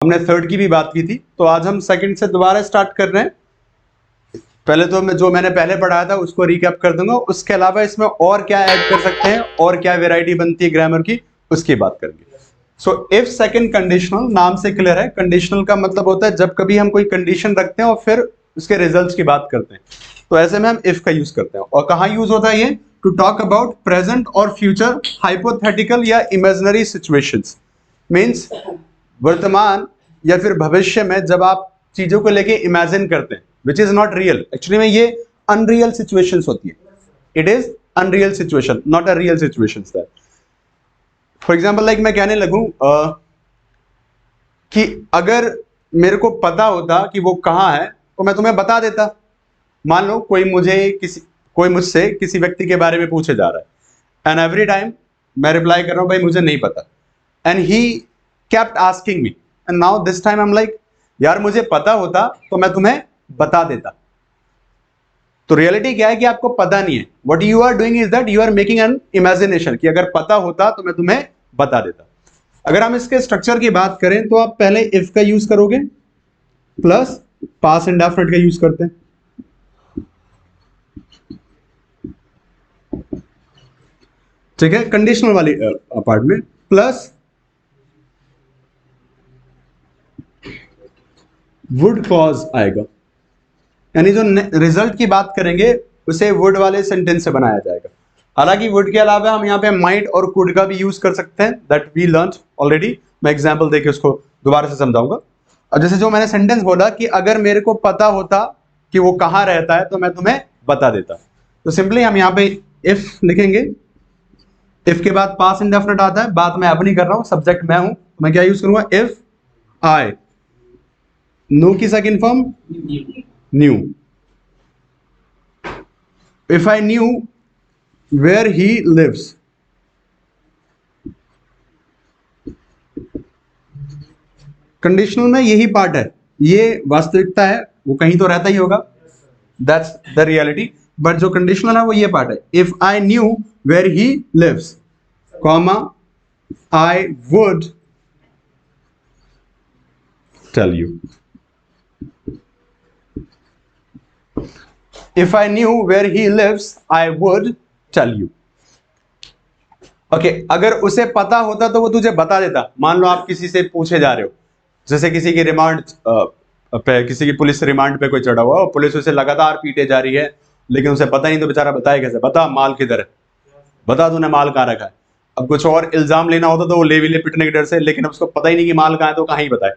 हमने थर्ड की भी बात की थी, तो आज हम सेकंड से दोबारा स्टार्ट कर रहे हैं। पहले तो मैं जो मैंने पहले पढ़ाया था उसको रिकैप कर दूंगा, उसके अलावा इसमें और क्या ऐड कर सकते हैं और क्या वैरायटी बनती है ग्रामर की, उसकी बात करेंगे। सो इफ सेकंड कंडीशनल, नाम से क्लियर है, कंडीशनल का मतलब होता है जब कभी हम कोई कंडीशन रखते हैं और फिर उसके रिजल्ट्स की बात करते हैं, तो ऐसे में हम इफ का यूज करते हैं। और कहाँ यूज होता है ये? टू टॉक अबाउट प्रेजेंट और फ्यूचर हाइपोथेटिकल या इमेजिनरी सिचुएशंस। मीन्स वर्तमान या फिर भविष्य में जब आप चीजों को लेके इमेजिन करते हैं, which is not real, actually में ये अनरियल सिचुएशंस होती है। It is unreal situation, not a real situations that. For example like मैं कहने लगूं कि अगर मेरे को पता होता कि वो कहाँ है तो मैं तुम्हें बता देता। मान लो कोई मुझसे किसी व्यक्ति के बारे में पूछे जा रहा है, एंड एवरी टाइम मैं रिप्लाई कर रहा हूं भाई मुझे नहीं पता, and he kept asking me and now this time I'm like यार मुझे पता होता तो मैं तुम्हें बता देता। तो रियलिटी क्या है कि आपको पता नहीं है। what you are doing is that you are making an imagination कि अगर पता होता तो मैं तुम्हें बता देता। अगर हम इसके स्ट्रक्चर की बात करें तो आप पहले इफ का यूज करोगे प्लस पास इंडेफिनिट का यूज करते हैं। ठीक है, कंडीशनल वाली पार्ट में प्लस वुड क्लॉज आएगा, यानी जो रिजल्ट की बात करेंगे उसे वुड वाले सेंटेंस से बनाया जाएगा। हालांकि वुड के अलावा हम यहाँ पे माइट और कुड का भी यूज कर सकते हैं, दैट वी लर्न ऑलरेडी। मैं एग्जांपल देके उसको दोबारा से समझाऊंगा। और जैसे जो मैंने सेंटेंस बोला कि अगर मेरे को पता होता कि वो कहाँ रहता है तो मैं तुम्हें बता देता, तो सिंपली हम यहाँ पे इफ लिखेंगे। इफ के बाद पास इंडेफिनिट आता है, बात मैं अब नहीं कर रहा हूं, सब्जेक्ट मैं हूं, तो मैं क्या यूज करूंगा? इफ आई नो की second form knew. If I knew where he lives, conditional में यही पार्ट है, ये वास्तविकता है, वो कहीं तो रहता ही होगा, दैट्स द रियलिटी। बट जो कंडीशनल है वो ये पार्ट है, if I knew where he lives, comma I would tell you. If I knew where he lives, I would tell you. Okay, अगर उसे पता होता तो वो तुझे बता देता। मान लो आप किसी से पूछे जा रहे हो, जैसे किसी की रिमांड पे, किसी की पुलिस रिमांड पे कोई चढ़ा हुआ और पुलिस उसे लगातार पीटे जा रही है, लेकिन उसे पता नहीं तो बेचारा बताए कैसे? बता माल किधर है, बता तूने माल कहाँ रखा है। अब कुछ और इल्जाम लेना होता तो वो ले भी ले पिटने के डर से, लेकिन उसको पता ही नहीं कि माल कहाँ है तो कहाँ ही बताए।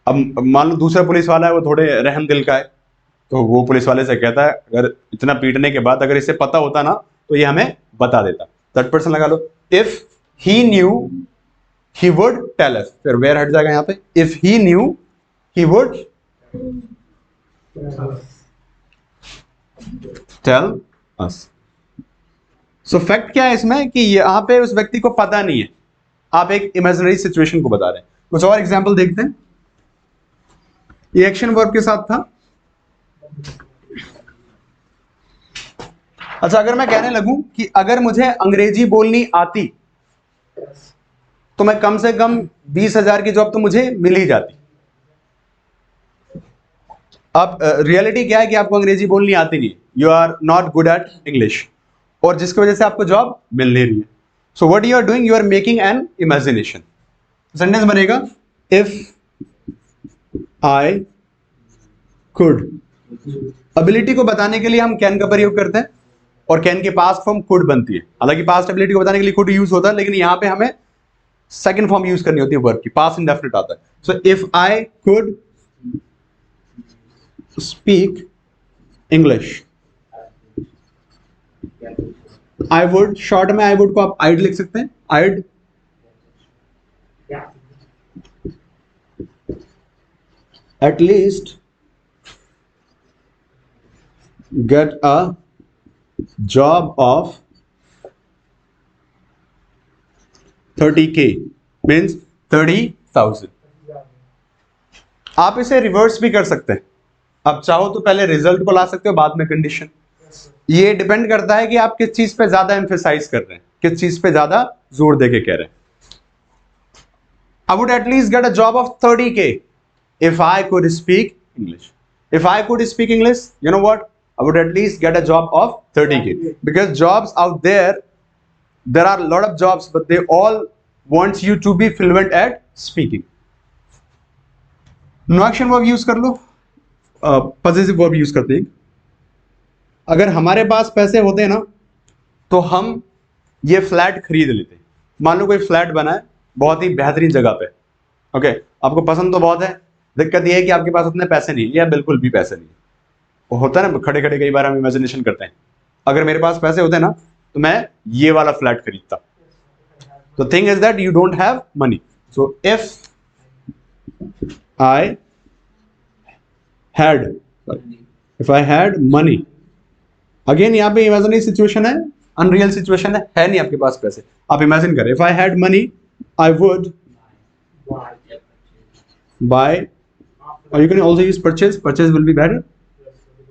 अब मान लो दूसरा पुलिस वाला है, वो थोड़े रहम दिल का है, तो वो पुलिस वाले से कहता है अगर इतना पीटने के बाद अगर इसे पता होता ना तो ये हमें बता देता। दैट पर्सन लगा लो, if he knew he would tell us. फिर वेयर हट जाएगा यहाँ पे, if he knew he would tell us. So fact क्या है इसमें कि यहाँ पे उस व्यक्ति को पता नहीं है, आप एक इमेजिनरी सिचुएशन को बता रहे हैं। कुछ और एग्जाम्पल देखते हैं। ये एक्शन वर्ब के साथ था। अच्छा, अगर मैं कहने लगूं कि अगर मुझे अंग्रेजी बोलनी आती तो मैं कम से कम 20,000 की जॉब तो मुझे मिल ही जाती। अब रियलिटी क्या है कि आपको अंग्रेजी बोलनी आती नहीं, you are not good at English, और जिसकी वजह से आपको जॉब मिल नहीं रही है। So what you are doing, you are making an imagination. Sentence बनेगा इफ आई कुड। एबिलिटी को बताने के लिए हम कैन का प्रयोग करते हैं और कैन की पास्ट फॉर्म कुड बनती है। हालांकि पास्ट एबिलिटी को बताने के लिए कुड यूज होता है, लेकिन यहां पे हमें सेकंड फॉर्म यूज करनी होती है वर्ब की, पास्ट इंडेफिनिट आता है। So if I could speak English, I would, short में आई वुड को आप आइड लिख सकते हैं, I'd at least get a job of 30K, means 30,000। आप इसे रिवर्स भी कर सकते हैं, आप चाहो तो पहले रिजल्ट को ला सकते हो, बाद में कंडीशन। ये डिपेंड करता है कि आप किस चीज पे ज्यादा एम्फेसाइज कर रहे हैं, किस चीज पे ज्यादा जोर देके कह रहे हैं। I would at least get a job of 30K if I could speak English. If I could speak English, you know what? I would at least get a job of 30K. Because jobs out there are a lot of jobs, but they all want you to be fluent at speaking. No action verb use कर लो, positive verb use करते हैं. अगर हमारे पास पैसे होते ना तो हम ये फ्लैट खरीद लेते. मान लो कोई फ्लैट बना है बहुत ही बेहतरीन जगह पे, ओके, आपको पसंद तो बहुत है, दिक्कत ये है कि आपके पास उतने पैसे नहीं या बिल्कुल भी पैसे नहीं. वो होता है ना, खड़े खड़े कई बार हम इमेजिनेशन करते हैं, अगर मेरे पास पैसे होते ना तो मैं ये वाला फ्लैट खरीदता. तो thing is that you don't have money. So if I had money, again यहाँ पे इमेजिनरी सिचुएशन है, अनरियल सिचुएशन है नहीं आपके पास पैसे. आप इमेजिन करें, if I had money I would buy, or you can also use purchase will be better,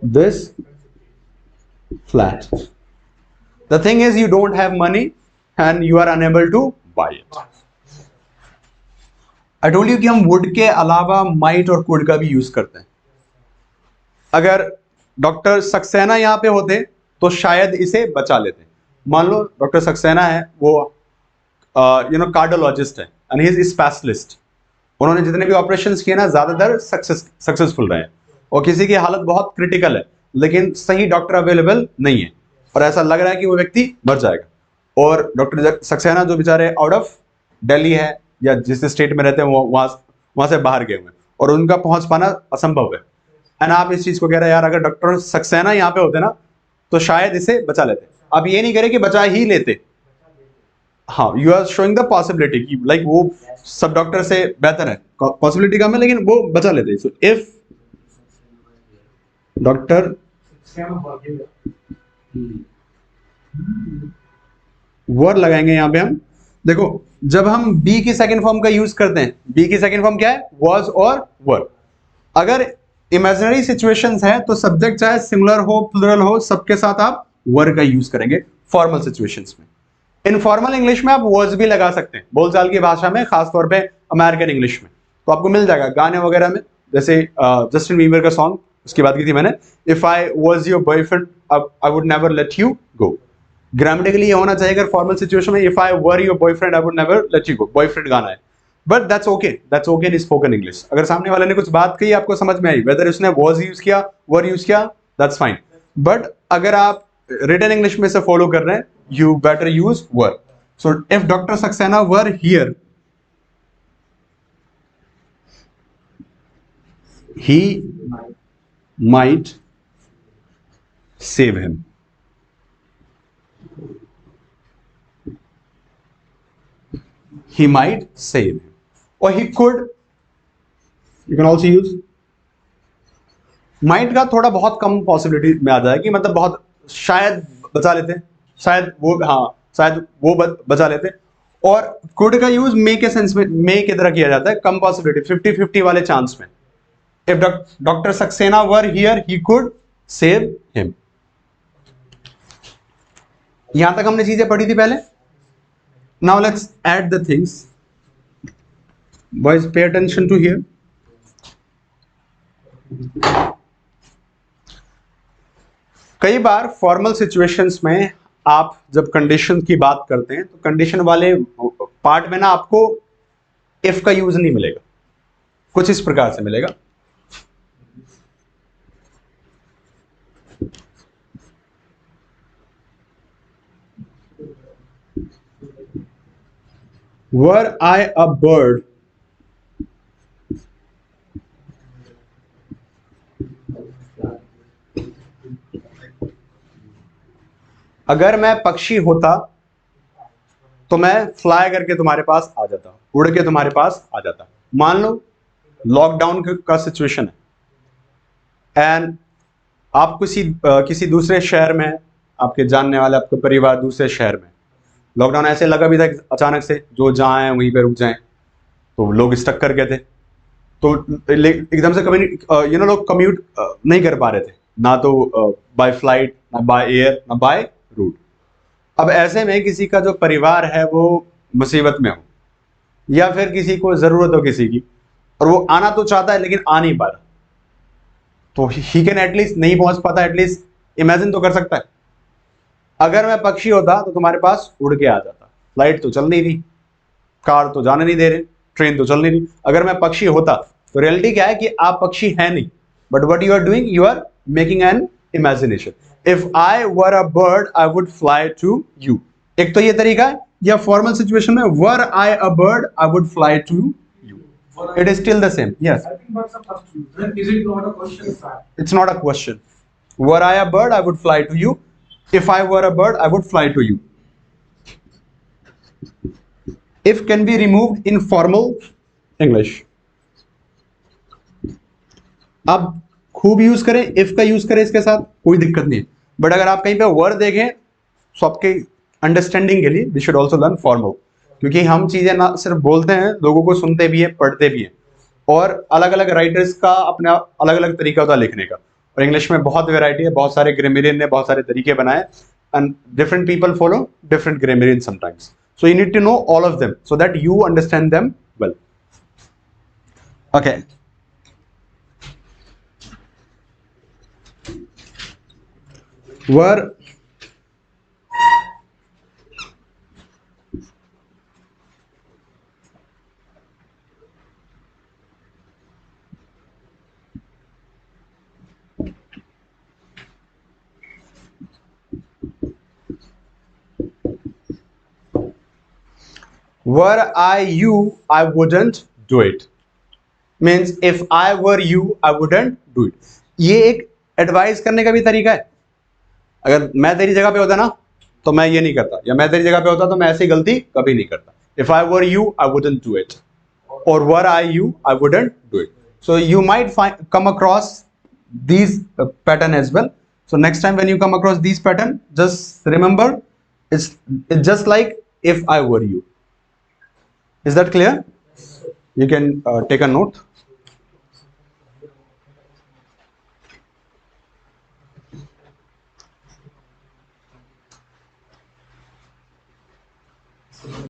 this flat. The thing is you don't have money and you are unable to buy it. I told you कि हम would के अलावा might और could का भी use करते हैं. अगर डॉक्टर सक्सेना यहाँ पे होते तो शायद इसे बचा लेते. मान लो डॉक्टर सक्सेना है, वो कार्डियोलॉजिस्ट है एंड ही इज स्पेशलिस्ट. उन्होंने जितने भी ऑपरेशंस किए ना ज्यादातर सक्सेसफुल रहे, और किसी की हालत बहुत क्रिटिकल है लेकिन सही डॉक्टर अवेलेबल नहीं है और ऐसा लग रहा है कि वो व्यक्ति मर जाएगा, और डॉक्टर सक्सेना जो बेचारे आउट ऑफ दिल्ली है या जिस स्टेट में रहते हैं वो वहां से बाहर गए हुए हैं और उनका पहुंच पाना असंभव है. एंड आप इस चीज को कह रहे हैं यार अगर डॉक्टर सक्सेना यहाँ पे होते ना तो शायद इसे बचा लेते. आप ये नहीं करें कि बचा ही लेते, हाँ, you are showing the possibility कि लाइक वो सब डॉक्टर से बेहतर है, पॉसिबिलिटी कम है लेकिन वो बचा लेते. सो इफ डॉक्टर वर्ड लगाएंगे यहाँ पे हम, देखो जब हम बी की सेकंड फॉर्म का यूज करते हैं, बी की सेकंड फॉर्म क्या है, वाज और वर. अगर इमेजिनरी सिचुएशंस है तो सब्जेक्ट चाहे सिंगुलर हो प्लुरल हो सबके साथ आप वर का यूज करेंगे फॉर्मल सिचुएशंस में. इनफॉर्मल इंग्लिश में आप वर्ड्स भी लगा सकते हैं, बोलचाल की भाषा में, खासतौर पे अमेरिकन इंग्लिश में तो आपको मिल जाएगा गाने वगैरह में. जैसे जस्टिन बीबर का सॉन्ग, उसकी बात की थी मैंने, if I was your boyfriend I would never let you go. Grammatically ये होना चाहिए अगर फॉर्मल सिचुएशन में, if I were your boyfriend I would never let you go. Boyfriend गाना है, but that's okay in spoken English. अगर सामने वाले ने कुछ बात कही आपको समझ में आई, वेदर उसने वाज यूज किया वर यूज किया, दैट्स फाइन. बट अगर आप रिटन इंग्लिश में से फॉलो कर रहे हैं, you better use were. So if Dr. Saxena were here, he might save him. He might save him. Or he could, you can also use might का थोड़ा बहुत कम पॉसिबिलिटी में आ जाए कि मतलब बहुत शायद बचा लेते, शायद वो, हाँ शायद वो बचा लेते. और कुड का यूज मे के सेंस में, मे की तरह किया जाता है, कम पॉसिबिलिटी 50-50 वाले चांस में. If doctor Saxena were here he could save him. यहां तक हमने चीजें पढ़ी थी पहले. Now let's add the things. Boys pay attention to here. कई बार फॉर्मल सिचुएशंस में आप जब कंडीशन की बात करते हैं तो कंडीशन वाले पार्ट में ना आपको इफ का यूज नहीं मिलेगा, कुछ इस प्रकार से मिलेगा. वर आई अ बर्ड अगर मैं पक्षी होता तो मैं फ्लाई करके तुम्हारे पास आ जाता, उड़ के तुम्हारे पास आ जाता. मान लो लॉकडाउन का सिचुएशन है एंड आप किसी दूसरे शहर में, आपके जानने वाले, आपका परिवार दूसरे शहर में. लॉकडाउन ऐसे लगा भी था अचानक से, जो जहाँ आए वहीं पे रुक जाएं, तो लोग स्टक कर गए थे. तो एकदम से लोग कम्यूट नहीं कर पा रहे थे, ना तो बाय फ्लाइट, ना बाय एयर, ना बाय रूट. अब ऐसे में किसी का जो परिवार है वो मुसीबत में हो, या फिर किसी को जरूरत हो किसी की और वो आना तो चाहता है लेकिन आ नहीं पा रहा, तो ही कैन एटलीस्ट, नहीं पहुंच पाता, एटलीस्ट इमेजिन तो कर सकता है। अगर मैं पक्षी होता तो तुम्हारे पास उड़ के आ जाता, फ्लाइट तो चल नहीं रही, कार तो जाने नहीं दे रहे, ट्रेन तो चल नहीं रही। अगर मैं पक्षी होता तो रियलिटी क्या है कि आप पक्षी हैं नहीं, but what you are doing, you are making an imagination. If I were a bird I would fly to you, एक तो ये तरीका है, या फॉर्मल सिचुएशन में were I a bird I would fly to you, it is still the same. Yes, I think that's a first use. Then is it not a question, sir? it's not a question. Were I a bird I would fly to you, if I were a bird I would fly to you. If can be removed in formal English. आप खूब use करें, if का use करें इसके साथ, कोई दिक्कत नहीं है, बट अगर आप कहीं पे वर देखें तो आपके अंडरस्टैंडिंग के लिए we should also learn formal, क्योंकि हम चीजें ना सिर्फ बोलते हैं, लोगों को सुनते भी हैं, पढ़ते भी हैं, और अलग अलग राइटर्स का अपना अलग अलग तरीका होता है लिखने का, और इंग्लिश में बहुत वैरायटी है, बहुत सारे ग्रामरियन ने बहुत सारे तरीके बनाए, and different people follow different grammarian sometimes, so you need to know all of them so that you understand them well. Okay, were were I you I wouldn't do it, means if I were you I wouldn't do it। ये एक advice करने का भी तरीका है। अगर मैं तेरी जगह पे होता ना तो मैं ये नहीं करता, या मैं तेरी जगह पे होता तो मैं ऐसी गलती कभी नहीं करता। If I were you I wouldn't do it, or were I you I wouldn't do it। So you might come across these pattern as well। So next time when you come across these pattern, just remember it's just like if I were you। Is that clear? You can take a note.